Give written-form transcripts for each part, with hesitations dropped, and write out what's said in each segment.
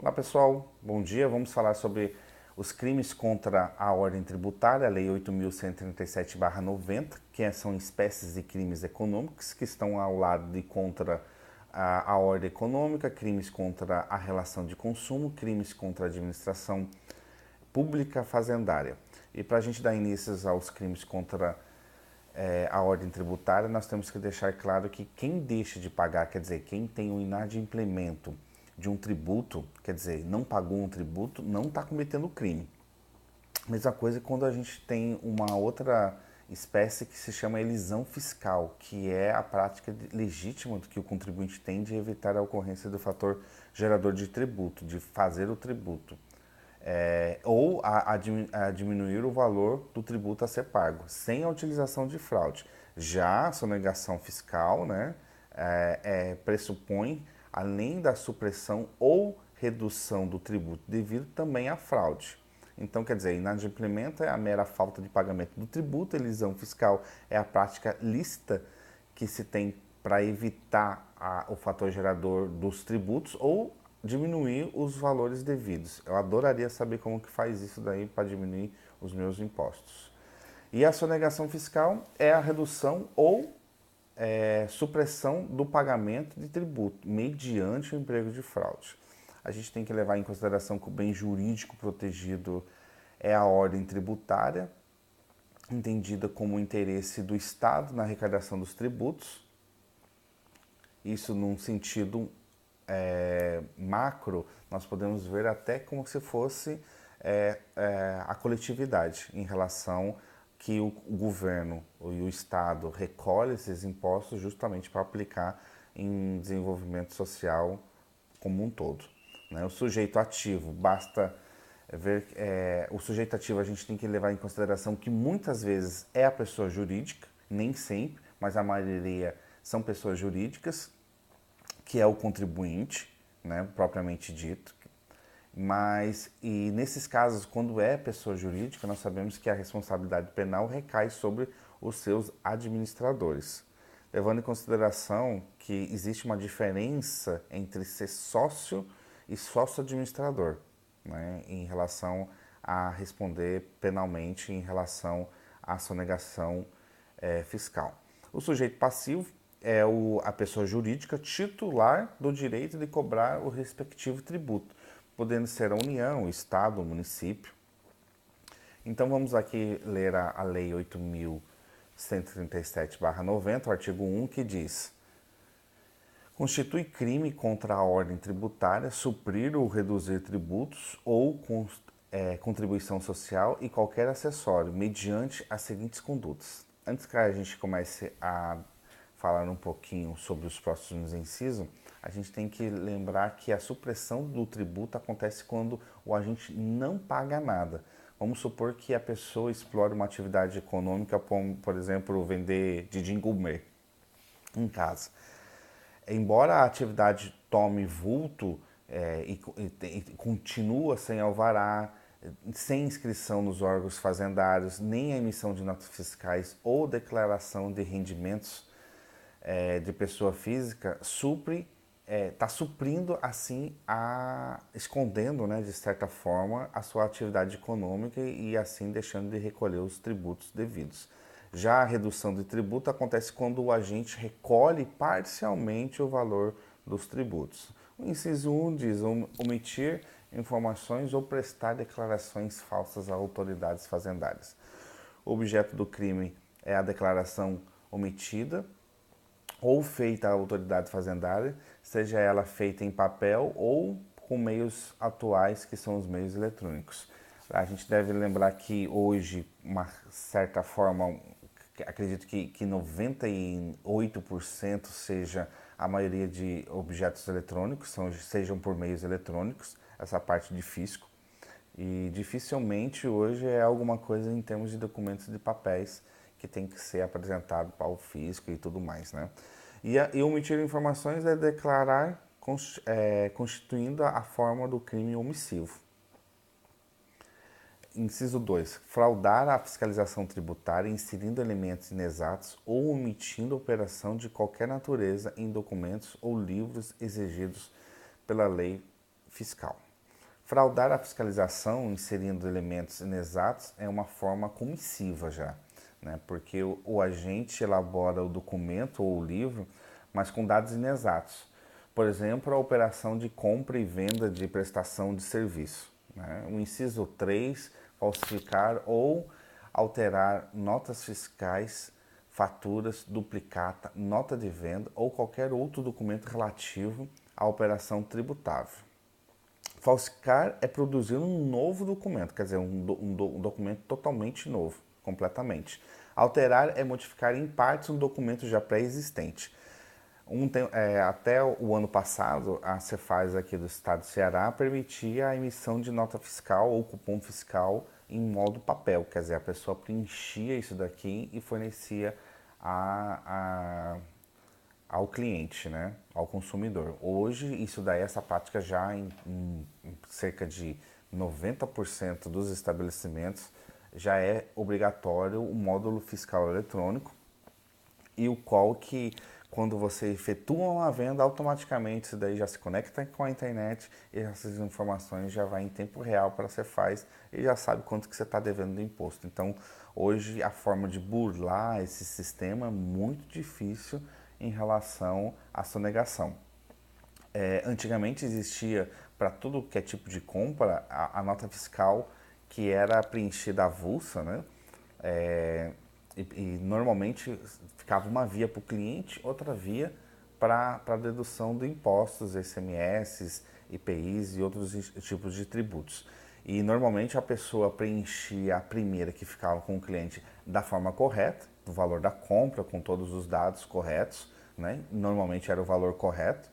Olá pessoal, bom dia. Vamos falar sobre os crimes contra a ordem tributária, a Lei 8.137/90, que são espécies de crimes econômicos que estão ao lado de contra a ordem econômica, crimes contra a relação de consumo, crimes contra a administração pública fazendária. E para a gente dar início aos crimes contra a ordem tributária, nós temos que deixar claro que quem deixa de pagar, quer dizer, quem tem o inadimplemento de um tributo, quer dizer, não pagou um tributo, não está cometendo crime. Mesma coisa quando a gente tem uma outra espécie que se chama elisão fiscal, que é a prática legítima que o contribuinte tem de evitar a ocorrência do fator gerador de tributo, de fazer o tributo. Ou a diminuir o valor do tributo a ser pago, sem a utilização de fraude. Já a sonegação fiscal, né, pressupõe, além da supressão ou redução do tributo devido, também a fraude. Então, quer dizer, inadimplemento é a mera falta de pagamento do tributo, elisão fiscal é a prática lícita que se tem para evitar o fator gerador dos tributos ou diminuir os valores devidos. Eu adoraria saber como que faz isso daí para diminuir os meus impostos. E a sonegação fiscal é a redução ou supressão do pagamento de tributo mediante o emprego de fraude. A gente tem que levar em consideração que o bem jurídico protegido é a ordem tributária, entendida como o interesse do Estado na arrecadação dos tributos. Isso num sentido macro, nós podemos ver até como se fosse a coletividade em relação que o governo e o Estado recolhe esses impostos justamente para aplicar em desenvolvimento social como um todo. Né? O sujeito ativo, basta ver, o sujeito ativo a gente tem que levar em consideração que muitas vezes é a pessoa jurídica, nem sempre, mas a maioria são pessoas jurídicas, que é o contribuinte, né, propriamente dito. Mas, e nesses casos, quando é pessoa jurídica, nós sabemos que a responsabilidade penal recai sobre os seus administradores. Levando em consideração que existe uma diferença entre ser sócio e sócio-administrador, né, em relação a responder penalmente em relação à sonegação fiscal. O sujeito passivo é a pessoa jurídica titular do direito de cobrar o respectivo tributo, podendo ser a União, o Estado, o município. Então vamos aqui ler a Lei 8.137/90, o artigo 1, que diz: constitui crime contra a ordem tributária suprir ou reduzir tributos ou contribuição social e qualquer acessório, mediante as seguintes condutas. Antes que a gente comece a falar um pouquinho sobre os próximos incisos, a gente tem que lembrar que a supressão do tributo acontece quando o agente não paga nada. Vamos supor que a pessoa explore uma atividade econômica, como, por exemplo, vender din gourmet em casa. Embora a atividade tome vulto e continua sem alvará, sem inscrição nos órgãos fazendários, nem a emissão de notas fiscais ou declaração de rendimentos de pessoa física, está suprindo assim, escondendo, né, de certa forma, a sua atividade econômica e assim deixando de recolher os tributos devidos. Já a redução de tributo acontece quando o agente recolhe parcialmente o valor dos tributos. O inciso 1 diz omitir informações ou prestar declarações falsas a autoridades fazendárias. O objeto do crime é a declaração omitida ou feita à autoridade fazendária, seja ela feita em papel ou com meios atuais, que são os meios eletrônicos. A gente deve lembrar que hoje, uma certa forma, acredito que 98% seja a maioria de objetos eletrônicos, sejam por meios eletrônicos, essa parte de fisco. E dificilmente hoje é alguma coisa em termos de documentos de papéis que tem que ser apresentado para o fisco e tudo mais, né? E omitir informações é declarar constituindo a forma do crime omissivo. Inciso 2. Fraudar a fiscalização tributária inserindo elementos inexatos ou omitindo operação de qualquer natureza em documentos ou livros exigidos pela lei fiscal. Fraudar a fiscalização inserindo elementos inexatos é uma forma comissiva já, né? Porque o agente elabora o documento ou o livro, mas com dados inexatos. Por exemplo, a operação de compra e venda de prestação de serviço, né? O inciso 3, falsificar ou alterar notas fiscais, faturas, duplicata, nota de venda ou qualquer outro documento relativo à operação tributável. Falsificar é produzir um novo documento, quer dizer, um documento totalmente novo, completamente. Alterar é modificar em partes um documento já pré-existente. Até o ano passado, a Cefaz aqui do estado do Ceará permitia a emissão de nota fiscal ou cupom fiscal em modo papel, quer dizer, a pessoa preenchia isso daqui e fornecia ao cliente, né, ao consumidor. Hoje, isso daí, essa prática já em cerca de 90% dos estabelecimentos já é obrigatório o módulo fiscal eletrônico e o qual que quando você efetua uma venda, automaticamente isso daí já se conecta com a internet e essas informações já vai em tempo real para você faz e já sabe quanto que você está devendo do imposto. Então, hoje a forma de burlar esse sistema é muito difícil em relação à sonegação. Antigamente existia para tudo que é tipo de compra a nota fiscal que era preenchida avulsa, né? E normalmente ficava uma via para o cliente, outra via para a dedução de impostos, ICMS, IPIs e outros tipos de tributos. E normalmente a pessoa preenchia a primeira que ficava com o cliente da forma correta, do valor da compra, com todos os dados corretos, né? Normalmente era o valor correto.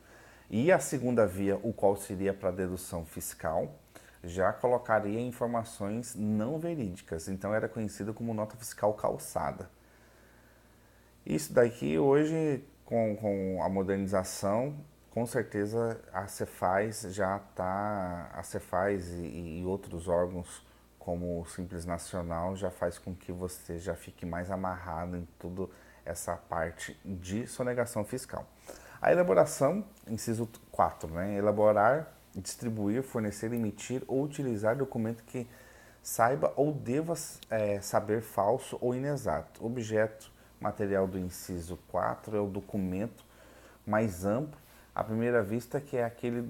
E a segunda via, o qual seria para dedução fiscal, já colocaria informações não verídicas, então era conhecido como nota fiscal calçada. Isso daqui hoje, com a modernização, com certeza a Cefaz já está, a Cefaz e outros órgãos como o Simples Nacional já faz com que você já fique mais amarrado em toda essa parte de sonegação fiscal. A elaboração, inciso 4, né? Elaborar, distribuir, fornecer, emitir ou utilizar documento que saiba ou deva saber falso ou inexato. Objeto material do inciso 4 é o documento mais amplo, à primeira vista que é aquele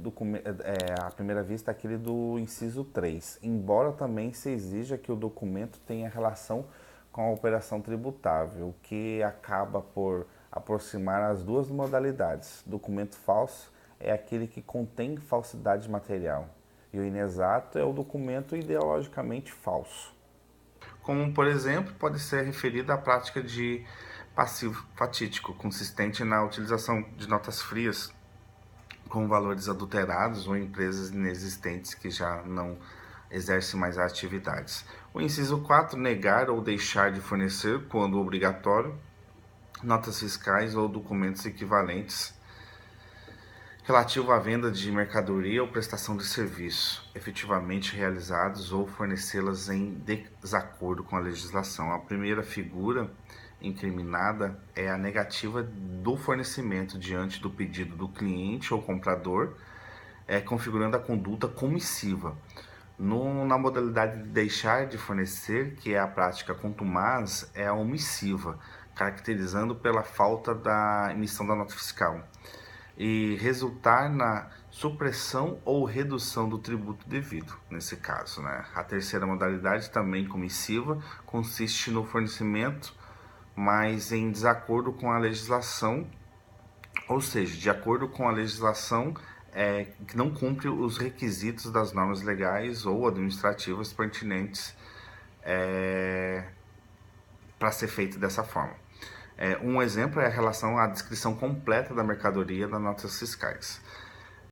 à primeira vista aquele do inciso 3, embora também se exija que o documento tenha relação com a operação tributável, o que acaba por aproximar as duas modalidades. Documento falso é aquele que contém falsidade material e o inexato é o documento ideologicamente falso. Como, por exemplo, pode ser referida à prática de passivo fatídico, consistente na utilização de notas frias com valores adulterados ou empresas inexistentes que já não exercem mais atividades. O inciso 4, negar ou deixar de fornecer, quando obrigatório, notas fiscais ou documentos equivalentes relativo à venda de mercadoria ou prestação de serviço, efetivamente realizados ou fornecê-las em desacordo com a legislação. A primeira figura incriminada é a negativa do fornecimento diante do pedido do cliente ou comprador, configurando a conduta comissiva. Na modalidade de deixar de fornecer, que é a prática contumaz, é a omissiva, caracterizando pela falta da emissão da nota fiscal e resultar na supressão ou redução do tributo devido, nesse caso, né? A terceira modalidade, também comissiva, consiste no fornecimento, mas em desacordo com a legislação, ou seja, de acordo com a legislação que não cumpre os requisitos das normas legais ou administrativas pertinentes para ser feito dessa forma. Um exemplo é a relação à descrição completa da mercadoria das notas fiscais.